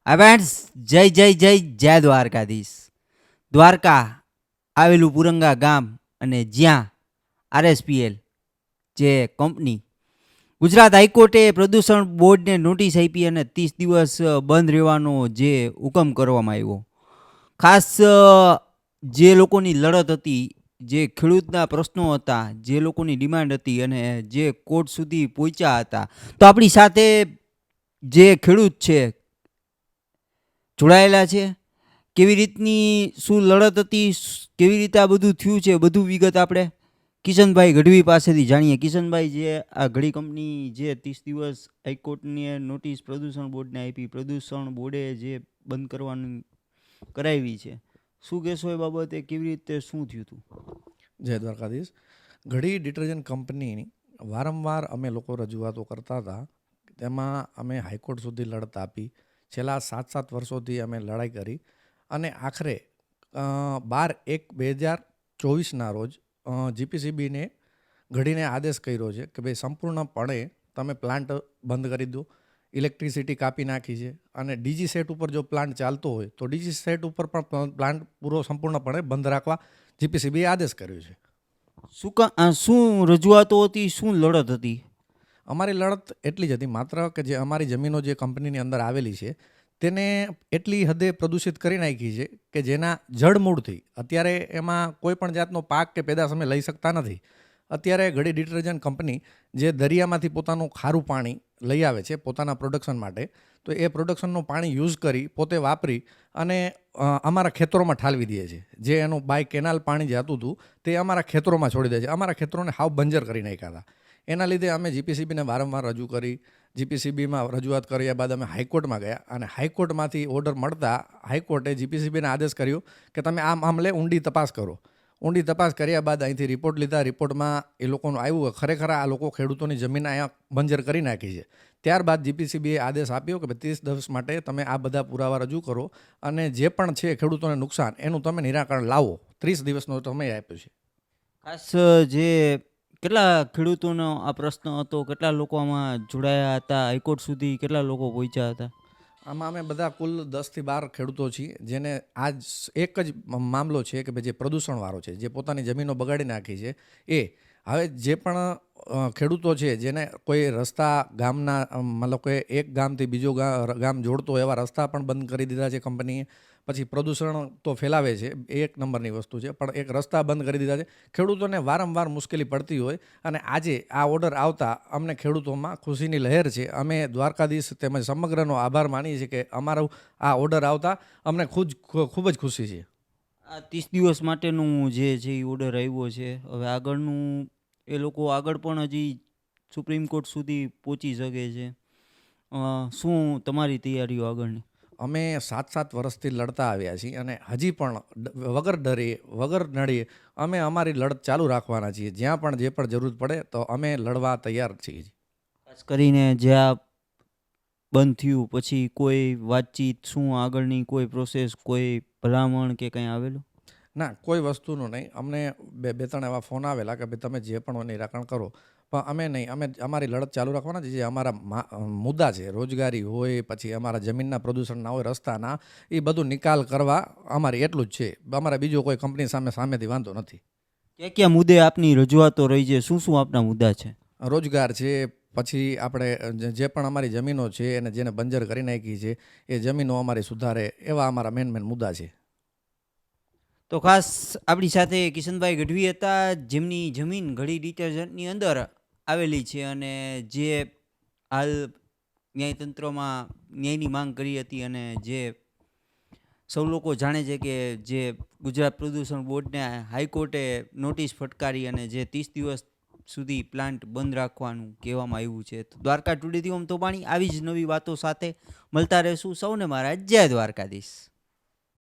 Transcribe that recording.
Friends, જય જય જય જય દ્વારકાધીશ. દ્વારકા આવેલું પુરંગા ગામ અને જ્યાં આરએસપીએલ જે કંપની ગુજરાત હાઈકોર્ટે પ્રદૂષણ બોર્ડને નોટિસ આપી અને 30 દિવસ બંધ રહેવાનો જે હુકમ કરવામાં આવ્યો. ખાસ જે લોકોની લડત હતી, જે ખેડૂતના પ્રશ્નો હતા, જે લોકોની ડિમાન્ડ હતી અને જે કોર્ટ સુધી પહોંચ્યા હતા, તો આપણી સાથે જે ખેડૂત છે જોડાયેલા છે. કેવી રીતની શું લડત હતી, કેવી રીતે આ બધું થયું છે, બધું વિગત આપણે કિશનભાઈ ગઢવી પાસેથી જાણીએ. કિશનભાઈ, જે આ ઘડી કંપની જે 30 દિવસ હાઈકોર્ટની નોટિસ પ્રદૂષણ બોર્ડને આપી, પ્રદૂષણ બોર્ડે જે બંધ કરવાનું કરાવી છે, શું કહેશો એ બાબતે? કેવી રીતે શું થયું હતું? જય દ્વારકાધીશ. ઘડી ડિટર્જન્ટ કંપનીની વારંવાર અમે લોકો રજૂઆતો કરતા હતા. તેમાં અમે હાઈકોર્ટ સુધી લડત આપી. છેલ્લા 7 વર્ષોથી અમે લડાઈ કરી અને આખરે 12/1/2024ના રોજ જીપીસીબીને ઘડીને આદેશ કર્યો છે કે ભાઈ સંપૂર્ણપણે તમે પ્લાન્ટ બંધ કરી દો. ઇલેક્ટ્રિસિટી કાપી નાખી છે અને ડીજી સેટ ઉપર જો પ્લાન્ટ ચાલતો હોય તો ડીજી સેટ ઉપર પણ પ્લાન્ટ પૂરો સંપૂર્ણપણે બંધ રાખવા જીપીસીબીએ આદેશ કર્યો છે. શું રજૂઆતો હતી, શું લડત હતી? અમારી લડત એટલી જ હતી માત્ર કે જે અમારી જમીનો જે કંપનીની અંદર આવેલી છે તેને એટલી હદે પ્રદૂષિત કરી નાખી છે કે જેના જડમૂળથી અત્યારે એમાં કોઈ પણ જાતનો પાક કે પેદાશ અમે લઈ શકતા નથી. અત્યારે ઘડી ડિટર્જન્ટ કંપની જે દરિયામાંથી પોતાનું ખારું પાણી લઈ આવે છે પોતાના પ્રોડક્શન માટે, તો એ પ્રોડક્શનનું પાણી યુઝ કરી પોતે વાપરી અને અમારા ખેતરોમાં ઠાલવી દે છે. જે એનું બાય કેનાલ પાણી જતું હતું તે અમારા ખેતરોમાં છોડી દે છે. અમારા ખેતરોને હાવ બંજર કરી નાખ્યા હતા. એના લીધે અમે જીપીસીબીને વારંવાર રજૂ કરી. જીપીસીબીમાં રજૂઆત કર્યા બાદ અમે હાઈકોર્ટમાં ગયા અને હાઈકોર્ટમાંથી ઓર્ડર મળતા હાઈકોર્ટે જીપીસીબીને આદેશ કર્યો કે તમે આ મામલે ઊંડી તપાસ કરો. ઊંડી તપાસ કર્યા બાદ અહીંથી રિપોર્ટ લીધા. રિપોર્ટમાં એ લોકોનું આવ્યું ખરેખર આ લોકો ખેડૂતોની જમીન અહીંયા બંજર કરી નાખી છે. ત્યારબાદ જીપીસીબીએ આદેશ આપ્યો કે 30 દિવસ માટે તમે આ બધા પુરાવા રજૂ કરો અને જે પણ છે ખેડૂતોને નુકસાન એનું તમે નિરાકરણ લાવો. 30 દિવસનો સમય આપ્યો છે. ખાસ જે કેટલા ખેડૂતોનો આ પ્રશ્ન હતો, કેટલા લોકો આમાં જોડાયા હતા, હાઈકોર્ટ સુધી કેટલા લોકો પહોંચ્યા હતા? આમાં અમે બધા કુલ 10 થી 12 ખેડૂતો છીએ જેને આજ એક જ મામલો છે કે ભાઈ જે પ્રદૂષણવાળો છે, જે પોતાની જમીનો બગાડી નાખી છે. હવે જે પણ ખેડૂતો છે જેને કોઈ રસ્તા ગામના મતલબ કે એક ગામથી બીજો ગામ જોડતો એવા રસ્તા પણ બંધ કરી દીધા છે કંપનીએ. પછી પ્રદૂષણ તો ફેલાવે છે, એક નંબરની વસ્તુ છે, પણ એક રસ્તા બંધ કરી દીધા છે. ખેડૂતોને વારંવાર મુશ્કેલી પડતી હોય અને આજે આ ઓર્ડર આવતા અમને ખેડૂતોમાં ખુશીની લહેર છે. અમે દ્વારકાધીશ તેમજ સમગ્રનો આભાર માનીએ છીએ કે અમારો આ ઓર્ડર આવતા અમને ખૂબ જ ખુશી છે. આ 30 દિવસ માટેનું જે છે એ ઓર્ડર આવ્યો છે, હવે આગળનું એ લોકો આગળ પણ હજી સુપ્રીમ કોર્ટ સુધી પહોંચી શકે છે. શું તમારી તૈયારીઓ આગળની? અમે 7 વર્ષથી લડતા આવ્યા છીએ અને હજી પણ વગર ડરે વગર નડીએ અમે અમારી લડત ચાલુ રાખવાના છીએ. જ્યાં પણ જે પણ જરૂર પડે તો અમે લડવા તૈયાર છીએ. ખાસ કરીને જે આ બંધ થયું પછી કોઈ વાતચીત, શું આગળની કોઈ પ્રોસેસ, કોઈ ભલામણ કે કંઈ આવેલું? ના, કોઈ વસ્તુનું નહીં. અમને બે ત્રણ એવા ફોન આવેલા કે ભાઈ તમે જે પણ નિરાકરણ કરો, પણ અમે નહીં. અમે અમારી લડત ચાલુ રાખવાના છે. જે અમારા મુદ્દા છે, રોજગારી હોય, પછી અમારા જમીનના પ્રદૂષણના હોય, રસ્તાના, એ બધું નિકાલ કરવા અમારે એટલું જ છે. અમારે બીજો કોઈ કંપની સામેથી વાંધો નથી. ક્યાં ક્યાં મુદ્દે આપની રજૂઆતો રહી છે, શું શું આપના મુદ્દા છે? રોજગાર છે, પછી આપણે જે પણ અમારી જમીનો છે અને જેને બંજર કરી નાખી છે એ જમીનો અમારી સુધારે, એવા અમારા મેન મુદ્દા છે. તો ખાસ આપણી સાથે કિશનભાઈ ગઢવી હતા, જેમની જમીન ઘડી ડિટર્જન્ટની અંદર આવેલી છે અને જે હાલ ન્યાયતંત્રમાં ન્યાયની માંગ કરી હતી અને જે સૌ લોકો જાણે છે કે જે ગુજરાત પ્રદૂષણ બોર્ડને હાઈકોર્ટે નોટિસ ફટકારી અને જે 30 દિવસ સુધી પ્લાન્ટ બંધ રાખવાનું કહેવામાં આવ્યું છે. તો દ્વારકા ટુડેથી ઓમ તોબાણી આવી જ નવી વાતો સાથે મળતા રહેશું. સૌને મારા જય દ્વારકાધીશ.